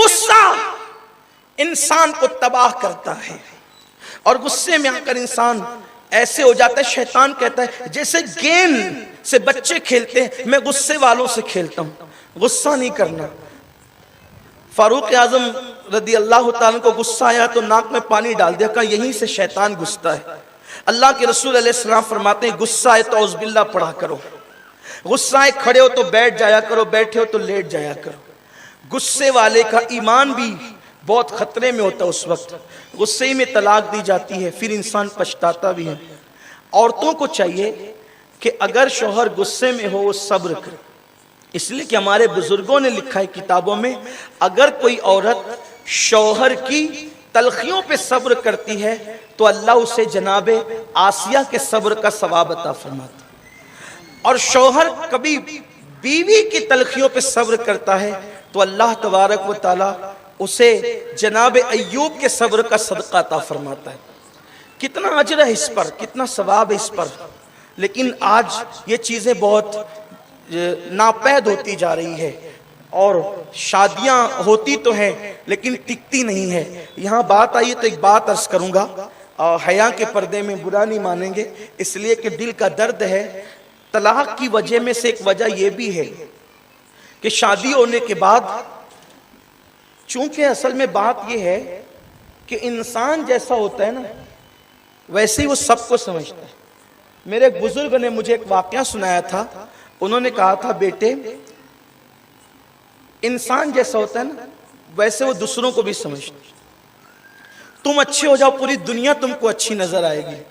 غصہ انسان کو تباہ کرتا ہے، اور غصے میں آ کر انسان ایسے ہو جاتا ہے، شیطان کہتا ہے جیسے گیند سے بچے کھیلتے ہیں، میں غصے والوں سے کھیلتا ہوں، غصہ نہیں کرنا۔ فاروق اعظم رضی اللہ تعالیٰ کو غصہ آیا تو ناک میں پانی ڈال دیا، کہا یہیں سے شیطان گھستا ہے۔ اللہ کے رسول علیہ السلام فرماتے ہیں غصہ آئے تو اعوذ باللہ پڑھا کرو، غصہ آئے کھڑے ہو تو بیٹھ جایا کرو، بیٹھے ہو تو لیٹ جایا کرو۔ غصے والے کا ایمان بھی بہت خطرے میں ہوتا ہے، اس وقت غصے میں طلاق دی جاتی ہے، پھر انسان پچھتاتا بھی ہے۔ عورتوں کو چاہیے کہ اگر شوہر غصے میں ہو وہ صبر کرے، اس لیے کہ ہمارے بزرگوں نے لکھا ہے کتابوں میں، اگر کوئی عورت شوہر کی تلخیوں پہ صبر کرتی ہے تو اللہ اسے جناب آسیہ کے صبر کا ثواب عطا فرماتا ہے، اور شوہر کبھی بیوی کی تلخیوں پہ صبر کرتا ہے تو اللہ تبارک و تعالی اسے جناب ایوب کے صبر کا صدقہ عطا فرماتا ہے۔ کتنا اجر ہے اس پر، کتنا ثواب ہے اس پر، لیکن آج یہ چیزیں بہت ناپید ہوتی جا رہی ہے، اور شادیاں ہوتی تو ہیں لیکن ٹکتی نہیں ہے۔ یہاں بات آئی تو ایک بات عرض کروں گا، حیا کے پردے میں برا نہیں مانیں گے، اس لیے کہ دل کا درد ہے۔ طلاق کی وجہ میں سے ایک وجہ یہ بھی ہے کہ شادی ہونے کے بعد، چونکہ اصل میں بات یہ ہے کہ انسان جیسا ہوتا ہے نا ویسے ہی وہ سب کو سمجھتا ہے۔ میرے ایک بزرگ نے مجھے ایک واقعہ سنایا تھا، انہوں نے کہا تھا بیٹے انسان جیسا ہوتا ہے نا ویسے وہ دوسروں کو بھی سمجھتا ہے۔ تم اچھے ہو جاؤ پوری دنیا تم کو اچھی نظر آئے گی،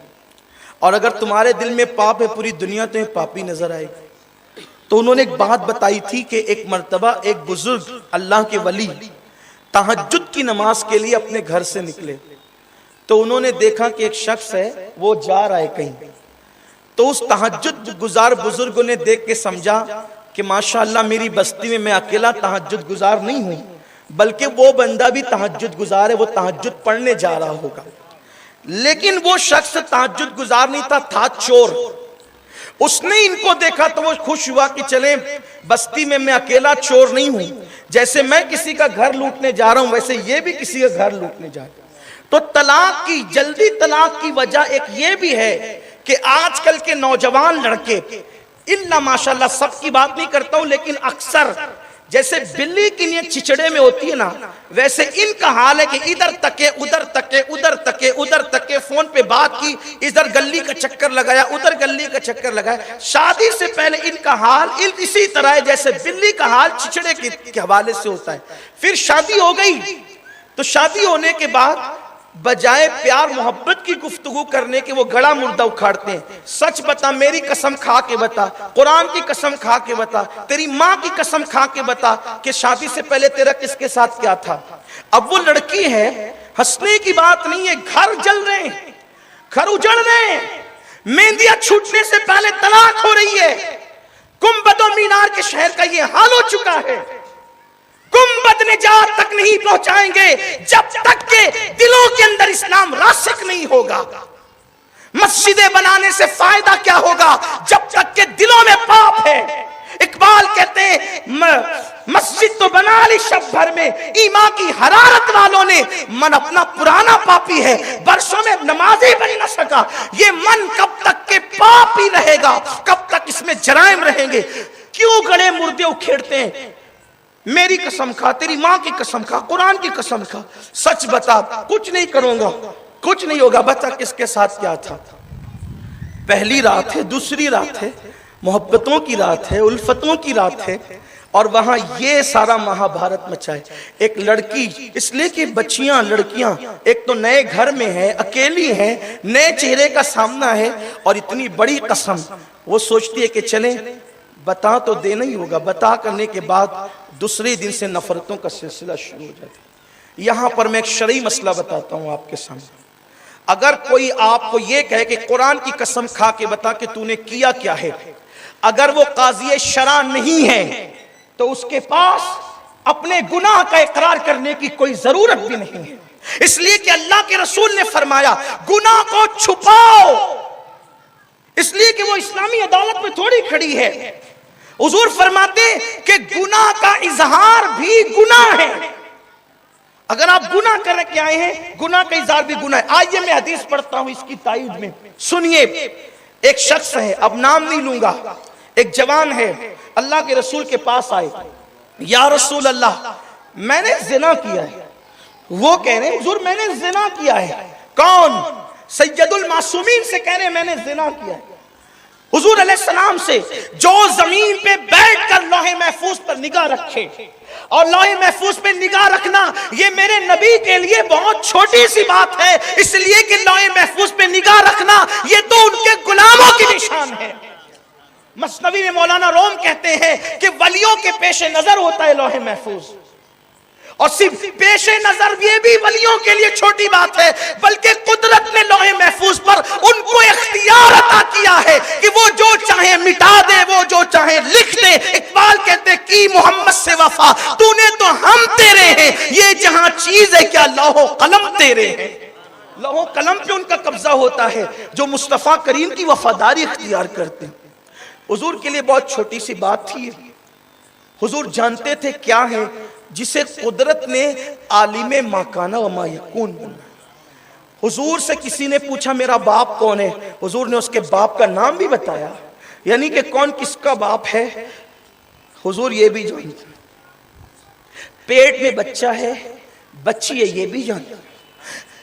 اور اگر تمہارے دل میں پاپ ہے پوری دنیا تمہیں پاپی نظر آئے گی۔ تو انہوں نے ایک بات بتائی تھی کہ ایک مرتبہ ایک بزرگ اللہ کے ولی تہجد کی نماز کے لیے اپنے گھر سے نکلے، تو انہوں نے دیکھا کہ ایک شخص ہے وہ جا رہا ہے کہیں، تو اس تہجد گزار بزرگ نے دیکھ کے سمجھا کہ ماشاءاللہ میری بستی میں اکیلا تہجد گزار نہیں ہوں، بلکہ وہ بندہ بھی تہجد گزار ہے، وہ تہجد پڑھنے جا رہا ہوگا۔ لیکن وہ شخص تہجد گزار نہیں تھا، تھا چور۔ اس نے ان کو دیکھا تو وہ خوش ہوا کہ چلیں بستی میں اکیلا چور نہیں ہوں، جیسے میں کسی کا گھر لوٹنے جا رہا ہوں ویسے یہ بھی کسی کا گھر لوٹنے جا رہا ہے۔ تو طلاق کی جلدی طلاق کی وجہ ایک یہ بھی ہے کہ آج کل کے نوجوان لڑکے اللہ ماشاءاللہ سب کی بات نہیں کرتا ہوں لیکن اکثر جیسے بلی کی نیت چچڑے میں ہوتی ہے نا ویسے ان کا حال ہے کہ ادھر تکے ادھر تکے ادھر تکے ادھر تکے، فون پہ بات کی، ادھر گلی کا چکر لگایا ادھر گلی کا چکر لگایا۔ شادی سے پہلے ان کا حال اسی طرح ہے جیسے بلی کا حال چچڑے کے حوالے سے ہوتا ہے۔ پھر شادی ہو گئی تو شادی ہونے کے بعد بجائے پیار محبت کی گفتگو کرنے کے وہ گڑا مردہ اکھاڑتے ہیں۔ سچ بتا، میری قسم کھا کے بتا، قرآن کی قسم کھا کے بتا، تیری ماں کی قسم کھا کے بتا کہ شادی سے پہلے تیرا کس کے ساتھ کیا تھا۔ اب وہ لڑکی ہے، ہنسنے کی بات نہیں ہے، گھر جل رہے ہیں، گھر اجڑ رہے ہیں، مہندیاں چھوٹنے سے پہلے طلاق ہو رہی ہے۔ گنبد و مینار کے شہر کا یہ حال ہو چکا ہے۔ گنبد نجات تک نہیں پہنچائیں گے جب تک کہ دلوں کے اندر اسلام راسخ نہیں ہوگا۔ مسجدیں بنانے سے فائدہ کیا ہوگا جب تک کہ دلوں میں پاپ ہے۔ اقبال کہتے ہیں مسجد تو بنا لی شب بھر میں، ایمان کی حرارت والوں نے من اپنا پرانا پاپی ہے، برسوں میں نمازی بن نہ سکا۔ یہ من کب تک کہ پاپ ہی رہے گا، کب تک اس میں جرائم رہیں گے؟ کیوں گڑے مردے اکھیڑتے ہیں؟ میری قسم کھا، تیری ماں کی قسم کھا، قرآن کی قسم کھا، سچ بتا، کچھ نہیں کروں گا، کچھ نہیں ہوگا، بتا کس کے ساتھ کیا تھا۔ پہلی رات ہے، دوسری رات ہے، محبتوں کی رات ہے، الفتوں کی رات ہے، اور وہاں یہ سارا مہا بھارت مچا ہے۔ ایک لڑکی، اس لیے کہ بچیاں لڑکیاں ایک تو نئے گھر میں ہیں، اکیلی ہیں، نئے چہرے کا سامنا ہے، اور اتنی بڑی قسم وہ سوچتی ہے کہ چلیں بتا تو دینا ہی ہوگا۔ بتا کرنے کے بعد دوسرے دن سے نفرتوں کا سلسلہ شروع ہو جاتا ہے۔ یہاں پر میں ایک شرعی مسئلہ بتاتا ہوں آپ کے سامنے۔ اگر کوئی آپ کو یہ کہے کہ قرآن کی قسم کھا کے بتا کہ تو نے کیا کیا ہے، اگر وہ قاضی شرع نہیں ہے تو اس کے پاس اپنے گناہ کا اقرار کرنے کی کوئی ضرورت بھی نہیں ہے، اس لیے کہ اللہ کے رسول نے فرمایا گناہ کو چھپاؤ، اس لیے کہ وہ اسلامی عدالت میں تھوڑی کھڑی ہے۔ حضور فرماتے کہ گناہ کا اظہار بھی گناہ ہے۔ اگر آپ گناہ کر کے آئے ہیں، گناہ کا اظہار بھی گناہ ہے۔ آئیے میں حدیث پڑھتا ہوں اس کی تائید میں، سنیے۔ ایک شخص ہے، اب نام نہیں لوں گا، ایک جوان ہے، اللہ کے رسول کے پاس آئے، یا رسول اللہ میں نے زنا کیا ہے۔ وہ کہہ رہے ہیں حضور میں نے زنا کیا ہے۔ کون؟ سید المعصومین سے کہہ رہے ہیں میں نے زنا کیا ہے۔ حضور علیہ السلام سے، جو زمین پہ بیٹھ کر لوح محفوظ پر نگاہ رکھے، اور لوح محفوظ پہ نگاہ رکھنا یہ میرے نبی کے لیے بہت چھوٹی سی بات ہے، اس لیے کہ لوح محفوظ پہ نگاہ رکھنا یہ تو ان کے غلاموں کی نشان ہے۔ مثنوی میں مولانا روم کہتے ہیں کہ ولیوں کے پیش نظر ہوتا ہے لوح محفوظ، اور صرف پیش نظر یہ بھی ولیوں کے لیے چھوٹی بات ہے، بلکہ قدرت نے لوح محفوظ پر ان کو اختیار عطا کیا ہے کہ وہ جو چاہیں مٹا دے، وہ جو چاہیں لکھ دے۔ اقبال کہتے کی محمد سے وفا، تو نے تو ہم تیرے ہیں، یہ جہاں چیز ہے کیا لوح و قلم تیرے ہیں۔ لوح و قلم پہ ان کا قبضہ ہوتا ہے جو مصطفیٰ کریم کی وفاداری اختیار کرتے ہیں۔ حضور کے لیے بہت چھوٹی سی بات تھی، حضور جانتے تھے کیا ہے جسے قدرت نے عالم ما کان و ما یکون بنا۔ حضور سے کسی نے پوچھا میرا باپ کون ہے، حضور نے اس کے باپ کا نام بھی بتایا، یعنی کہ کون کس کا باپ ہے حضور یہ بھی جانتے، پیٹ میں بچہ ہے بچی ہے یہ بھی جانتے،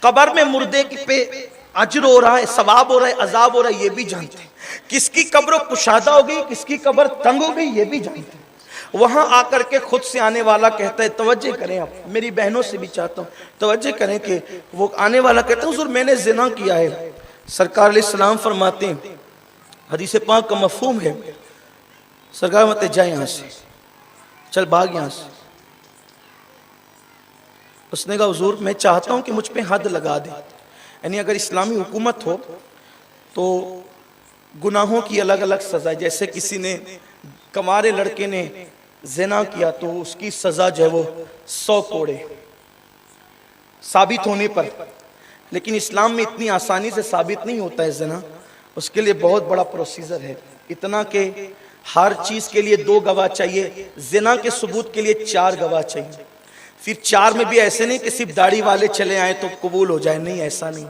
قبر میں مردے پہ اجر ہو رہا ہے، ثواب ہو رہا ہے، عذاب ہو رہا ہے یہ بھی جانتے، کس کی قبر کشادہ ہو گئی کس کی قبر تنگ ہو گئی یہ بھی جانتے۔ وہاں آ کر کے خود سے آنے والا کہتا ہے، توجہ کریں آپ، میری بہنوں سے بھی چاہتا ہوں توجہ کریں، کہ وہ آنے والا کہتا ہے حضور میں نے زنا کیا ہے۔ سرکار علیہ السلام فرماتے ہیں، حدیث پاک کا مفہوم ہے، سرکار فرماتے جا یہاں سے، چل بھاگ یہاں سے۔ اس نے کہا حضور میں چاہتا ہوں کہ مجھ پہ حد لگا دیں، یعنی اگر اسلامی حکومت ہو تو گناہوں کی الگ الگ سزا، جیسے کسی نے کمارے لڑکے نے زنا کیا تو اس کی سزا جو ہے وہ 100 کوڑے ثابت ہونے پر، لیکن اسلام میں اتنی آسانی سے ثابت نہیں ہوتا ہے زنا، اس کے لیے بہت بڑا پروسیجر ہے، اتنا کہ ہر چیز کے لیے 2 گواہ چاہیے، زنا کے ثبوت کے لیے 4 گواہ چاہیے، پھر 4 میں بھی ایسے نہیں کہ صرف داڑھی والے چلے آئیں تو قبول ہو جائے، نہیں ایسا نہیں،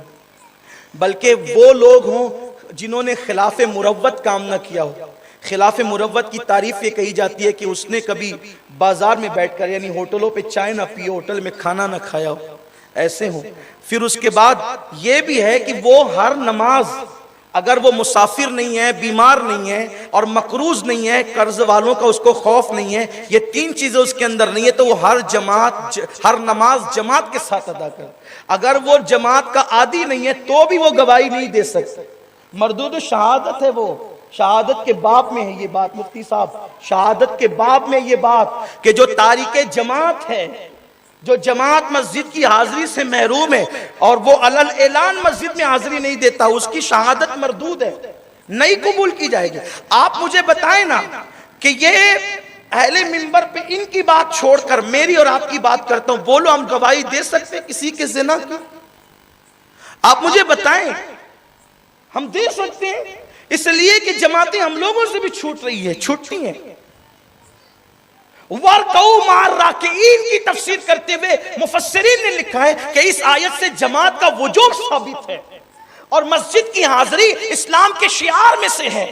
بلکہ وہ لوگ ہوں جنہوں نے خلاف مروت کام نہ کیا ہو۔ خلاف مروت کی تعریف یہ کہی جاتی ہے کہ اس نے کبھی بازار میں بیٹھ کر یعنی ہوٹلوں پہ چائے نہ پی، ہوٹل میں کھانا نہ کھایا ہو، ایسے ہوں۔ پھر اس کے بعد یہ بھی ہے کہ وہ ہر نماز، اگر وہ مسافر نہیں ہے، بیمار نہیں ہے اور مقروض نہیں ہے، قرض والوں کا اس کو خوف نہیں ہے، یہ 3 چیزیں اس کے اندر نہیں ہے تو وہ ہر نماز جماعت کے ساتھ ادا کر۔ اگر وہ جماعت کا عادی نہیں ہے تو بھی وہ گواہی نہیں دے سکتے، مردود شہادت ہے، وہ شہادت کے باب میں ہے یہ بات، مفتی صاحب شہادت کے باب میں یہ بات کہ جو تارک جماعت ہے، جو جماعت مسجد کی حاضری سے محروم ہے اور وہ علل اعلان مسجد میں حاضری نہیں دیتا، اس کی شہادت مردود ہے، نہیں قبول کی جائے گی۔ آپ مجھے بتائیں نا کہ یہ اہل منبر پہ ان کی بات چھوڑ کر میری اور آپ کی بات کرتا ہوں، بولو ہم گواہی دے سکتے کسی کے زنا کی؟ آپ مجھے بتائیں، ہم دے سکتے ہیں؟ اس لیے کہ جماعتیں ہم لوگوں سے بھی چھوٹ رہی ہے، چھوٹتی ہیں۔ وَرْقَوْا مَعَ الرَّاكِعِينَ کی تفسیر کرتے ہوئے مفسرین نے لکھا ہے کہ اس آیت سے جماعت کا وجوب ثابت ہے اور مسجد کی حاضری اسلام کے شعار میں سے ہے۔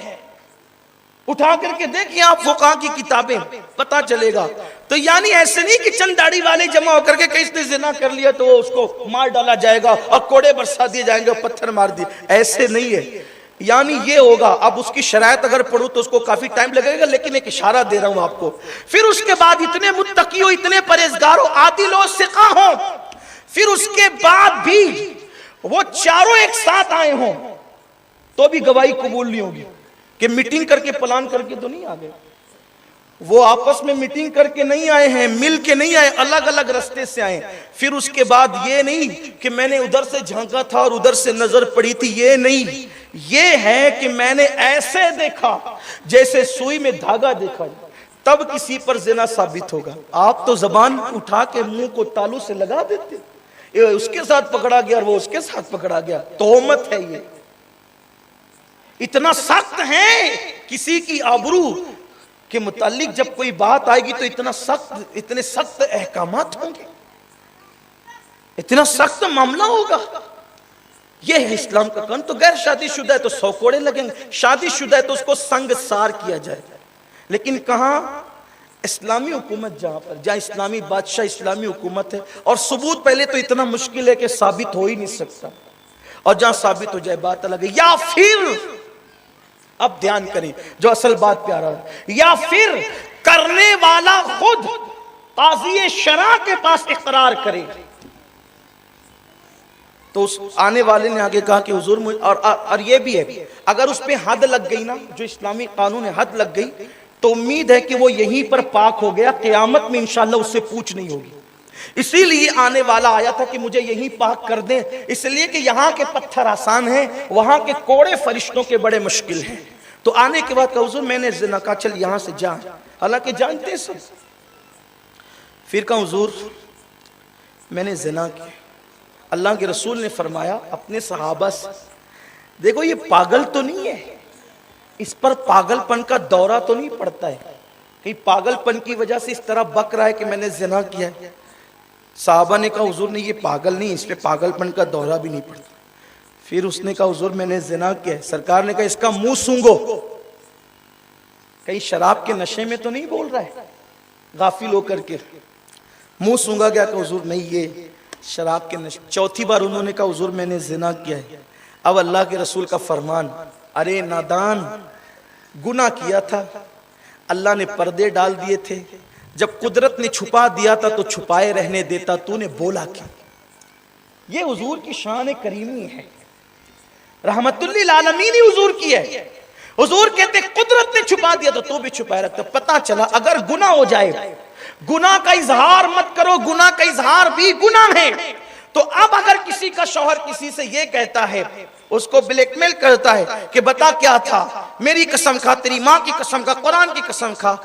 اٹھا کر کے دیکھیں آپ فقہاء کی کتابیں، پتہ چلے گا۔ تو یعنی ایسے نہیں کہ چند داڑھی والے جمع ہو کر کے کہ اس نے زنا کر لیا تو اس کو مار ڈالا جائے گا اور کوڑے برسا دیے جائیں گے اور پتھر مار دیے، ایسے نہیں ہے۔ یعنی یہ ہوگا، اب اس کی شرائط اگر پڑھوں تو اس کو کافی ٹائم لگے گا، لیکن ایک اشارہ دے رہا ہوں آپ کو۔ پھر اس کے بعد اتنے متقی ہو، اتنے پرہیزگار ہو، عادل ہو، ثقہ ہو، پھر اس کے بعد بھی وہ چاروں ایک ساتھ آئے ہوں تو بھی گواہی قبول نہیں ہوگی، کہ میٹنگ کر کے پلان کر کے تو نہیں آ گئے، وہ آپس میں میٹنگ کر کے نہیں آئے ہیں، مل کے نہیں آئے، الگ الگ رستے سے آئے۔ پھر اس کے بعد یہ نہیں کہ میں نے ادھر سے جھانکا تھا اور ادھر سے نظر پڑی تھی، یہ نہیں، یہ ہے کہ میں نے ایسے دیکھا جیسے سوئی میں دھاگا دیکھا، تب کسی پر زنا ثابت ہوگا۔ آپ تو زبان اٹھا کے منہ کو تالو سے لگا دیتے، اس کے ساتھ پکڑا گیا اور وہ اس کے ساتھ پکڑا گیا، تہمت ہے یہ۔ اتنا سخت ہے کسی کی آبرو کے متعلق جب کوئی بات آئے گی تو اتنے سخت احکامات ہوں گے۔ اتنا سخت معاملہ ہوگا؟ یہ ہے اسلام کا قانون. تو غیر شادی شدہ ہے تو 100 کوڑے لگیں گے, شادی شدہ ہے تو اس کو سنگ سار کیا جائے. لیکن کہاں؟ اسلامی حکومت جہاں اسلامی بادشاہ, اسلامی حکومت ہے, اور ثبوت پہلے تو اتنا مشکل ہے کہ ثابت ہو ہی نہیں سکتا, اور جہاں ثابت ہو جائے بات الگ ہے. یا پھر, اب دھیان کریں جو اصل بات پہ آ رہا ہے, یا پھر کرنے والا خود قاضی شرع کے پاس اقرار کرے. تو اس آنے والے نے آگے کہا کہ حضور اور یہ بھی ہے, اگر اس پہ حد لگ گئی نا, جو اسلامی قانون ہے, حد لگ گئی تو امید ہے کہ وہ یہیں پر پاک ہو گیا, قیامت میں انشاءاللہ اس سے پوچھ نہیں ہوگی. اسی لیے آنے والا آیا تھا کہ مجھے یہیں پاک کر دیں, اس لیے کہ یہاں کے پتھر آسان ہیں, وہاں کے کوڑے فرشتوں کے بڑے مشکل ہیں. تو آنے کے بعد کہا حضور میں نے زنا, کہا چل یہاں سے جا, حالانکہ جانتے سب. پھر کہا حضور میں نے زنا کیا. اللہ کے رسول نے فرمایا اپنے صحابہ سے, دیکھو یہ پاگل تو نہیں ہے, اس پر پاگل پن کا دورہ تو نہیں پڑتا ہے, کہیں پاگل پن کی وجہ سے اس طرح بک رہا ہے کہ میں نے زنا کیا ہے. صحابہ نے کہا حضور نہیں, یہ پاگل نہیں, اس پہ پاگل پن کا دورہ بھی نہیں پڑتا. پھر اس نے کہا حضور میں نے زنا کیا ہے. سرکار نے کہا اس کا منہ سونگو, کہیں شراب کے نشے میں تو نہیں بول رہا ہے, غافل ہو کر کے. منہ سونگا گیا کہ حضور نہیں, یہ شراب کے نشے. چوتھی بار انہوں نے کہا حضور میں نے زنا کیا ہے. اب اللہ کے رسول کا فرمان, ارے نادان, گناہ کیا تھا, اللہ نے پردے ڈال دیے تھے, جب قدرت نے چھپا دیا تھا تو چھپائے رہنے دیتا, تو نے بولا کیا. یہ حضور کی شان کریمی ہے, رحمت للعالمین ہی حضور کی ہے. حضور کہتے قدرت نے چھپا دیا تو بھی چھپائے رکھتا. پتہ چلا اگر گناہ ہو جائے, گناہ کا اظہار مت کرو, گناہ کا اظہار بھی گناہ ہے. تو اب اگر کسی کا شوہر کسی سے یہ کہتا ہے, اس کو بلیک میل کرتا ہے کہ بتا کیا تھا, میری قسم کھا, تیری ماں کی قسم کھا, قرآن کی قسم کھا,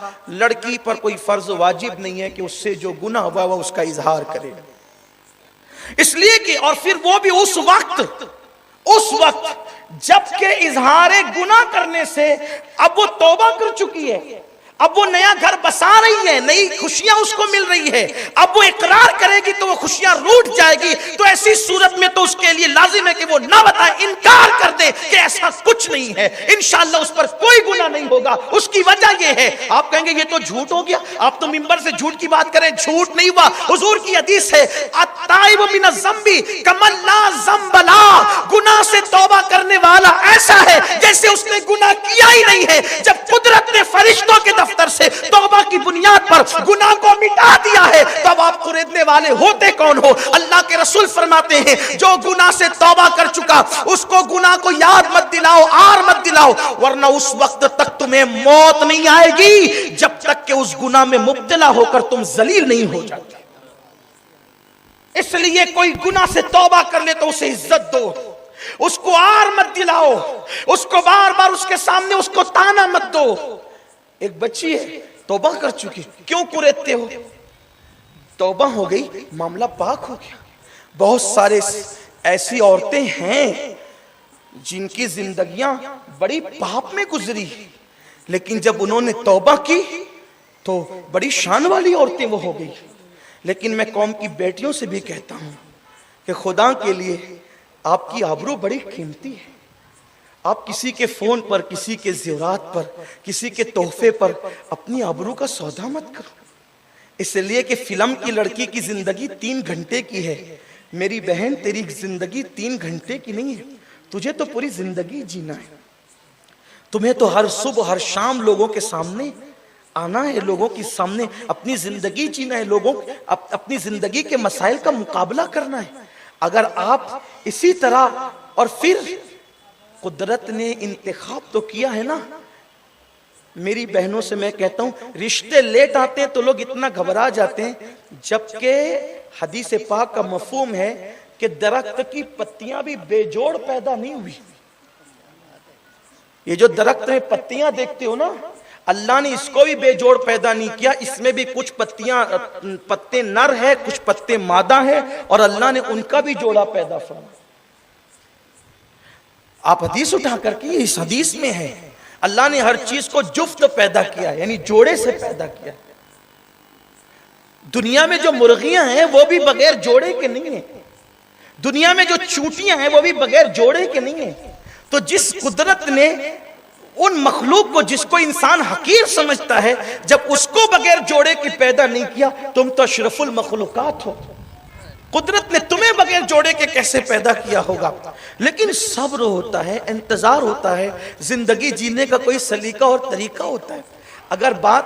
لڑکی پر کوئی فرض واجب نہیں ہے کہ اس سے جو گناہ ہوا وہ اس کا اظہار کرے. اس لیے کہ اور پھر وہ بھی اس وقت جب کہ اظہار گناہ کرنے سے اب وہ توبہ کر چکی ہے, اب وہ نیا گھر بسا رہی ہے, نئی خوشیاں اس کو مل رہی ہے, اب وہ اقرار کرے گی تو وہ خوشیاں روٹ جائے گی. تو ایسی صورت میں تو اس کے لیے لازم ہے کہ وہ نہ بتائے, انکار کر دے کہ ایسا کچھ نہیں ہے, انشاءاللہ اس پر کوئی گناہ نہیں ہوگا. اس کی وجہ یہ ہے, آپ کہیں گے یہ تو جھوٹ ہو گیا, آپ تو منبر سے جھوٹ کی بات کریں, جھوٹ نہیں ہوا. حضور کی حدیث ہے التائب من الذنب کمن لا ذنب له, گناہ سے توبہ کرنے والا ایسا ہے جیسے اس نے گناہ کیا ہی نہیں ہے. جب قدرت نے فرشتوں کے دفتر سے توبہ کی بنیاد پر گناہ کو مٹا دیا ہے, تب آپ خریدنے والے ہوتے کون ہو؟ اللہ کے رسول فرماتے ہیں جو گناہ سے توبہ کر چکا اس کو گناہ کو یاد مت دلاؤ, آر مت دلاؤ, ورنہ اس وقت تک تمہیں موت نہیں آئے گی جب تک کہ اس گناہ میں مبتلا ہو کر تم ذلیل نہیں ہو جاتے. اس لیے کوئی گناہ سے توبہ کر لے تو اسے عزت دو, اس کو آر مت دلاؤ, اس کو بار بار اس کے سامنے اس کو تانا مت دو. ایک بچی ہے توبہ کر چکی, کیوں کریتے ہو؟ توبہ ہو گئی, معاملہ پاک ہو گیا. بہت سارے ایسی عورتیں ہیں جن کی زندگیاں بڑی پاپ میں گزری, لیکن جب انہوں نے توبہ کی تو بڑی شان والی عورتیں وہ ہو گئی. لیکن میں قوم کی بیٹیوں سے بھی کہتا ہوں کہ خدا کے لیے آپ کی آبرو بڑی قیمتی ہے. آپ کسی کے فون پر, کسی کے زیورات پر, کسی کے تحفے پر اپنی آبرو کا سودا مت کرو. اس لیے کہ فلم کی لڑکی کی زندگی 3 گھنٹے کی ہے. میری بہن تیری زندگی 3 گھنٹے کی نہیں ہے, تجھے تو پوری زندگی جینا ہے. تمہیں تو ہر صبح ہر شام لوگوں کے سامنے آنا ہے, لوگوں کے سامنے اپنی زندگی جینا ہے, لوگوں اپنی زندگی کے مسائل کا مقابلہ کرنا ہے. اگر آپ اسی طرح, اور پھر قدرت نے انتخاب تو کیا ہے نا. میری بہنوں سے میں کہتا ہوں رشتے لیٹ آتے ہیں تو لوگ اتنا گھبرا جاتے ہیں, جبکہ حدیث پاک کا مفہوم ہے کہ درخت کی پتیاں بھی بے جوڑ پیدا نہیں ہوئی. یہ جو درخت میں پتیاں دیکھتے ہو نا, اللہ نے اس کو بھی بے جوڑ پیدا نہیں کیا, اس میں بھی کچھ پتے نر ہے, کچھ پتے مادہ ہے, اور اللہ نے ان کا بھی جوڑا پیدا فرمایا. آپ حدیث اٹھا کر کے, اس حدیث میں ہے اللہ نے ہر چیز کو جفت پیدا کیا, یعنی جوڑے سے پیدا کیا. دنیا میں جو مرغیاں ہیں وہ بھی بغیر جوڑے کے نہیں ہیں, دنیا میں جو چونٹیاں ہیں وہ بھی بغیر جوڑے کے نہیں ہیں. تو جس قدرت نے ان مخلوق کو جس کو انسان حقیر سمجھتا ہے جب اس کو بغیر جوڑے کے پیدا نہیں کیا, تم تو اشرف المخلوقات ہو. قدرت نے تمہیں بغیر جوڑے کے کیسے پیدا کیا ہوگا؟ لیکن صبر ہوتا ہے, انتظار ہوتا ہے, زندگی جینے کا کوئی سلیقہ اور طریقہ ہوتا ہے. اگر بات